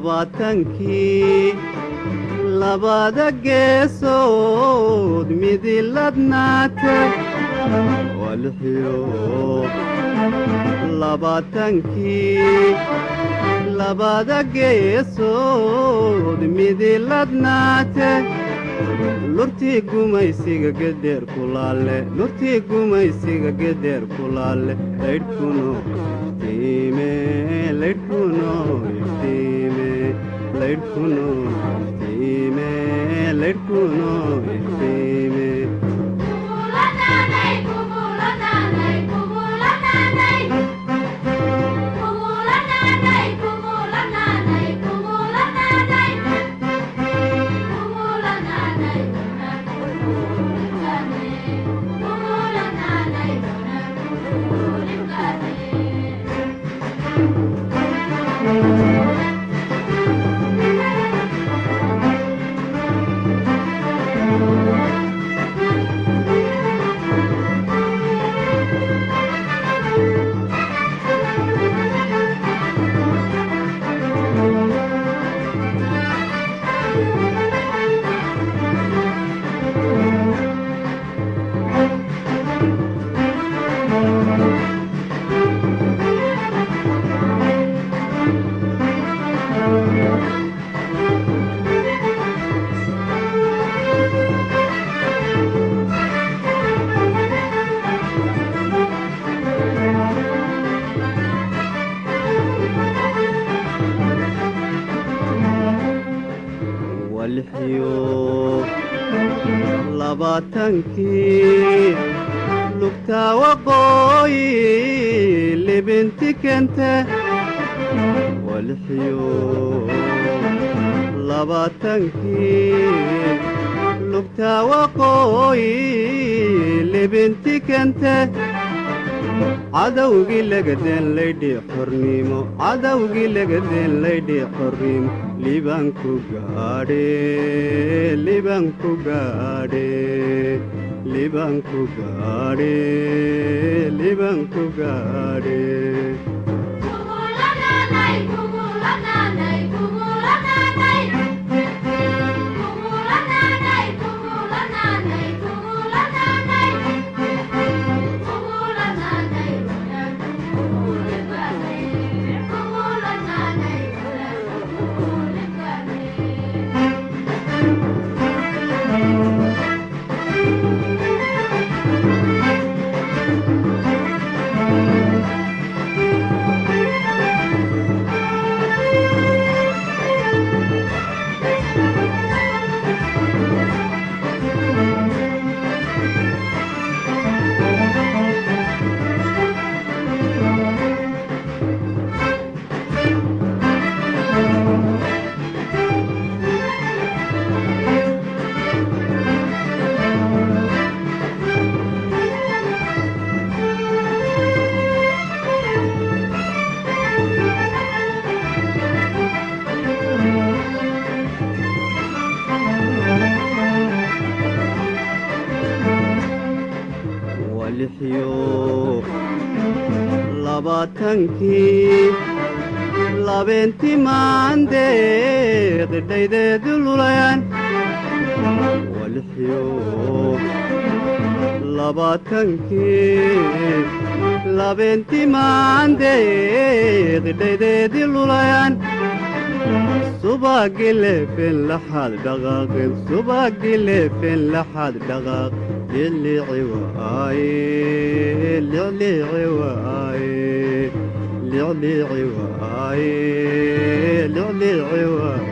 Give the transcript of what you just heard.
labaatankii labada geesood midilladnaata waa lixiyo labaatankii labada geesood midilladnaate lurtii gumaysiga gedeer kulaale lurtii gumaysiga gedeer kulaale laydhkuno iftiime laydhkuno iftiime laydhkuno iftiime laydhkuno iftiime labaatankii lugtaa waqooyi libinti kente waa lixiyo labaatankii lugtaa waqooyi libinti kente cadowgii lagadeen laydhii xornimo cadowgii lagadeen laydhii xornimo libanku gaadhe libanku gaadhe libanku gaadhe libanku gaadhe labaatankii labeentii maandeeq dhaydeedu lulayaan waa lixiyo labaatankii labeentii maandeeq dhaydeedii lulayaan subagii leefeen laxaad dhaqaaqeen subagii leefeen laxaad dhaqaaq للي عواي للي عواي للي عواي للي عواي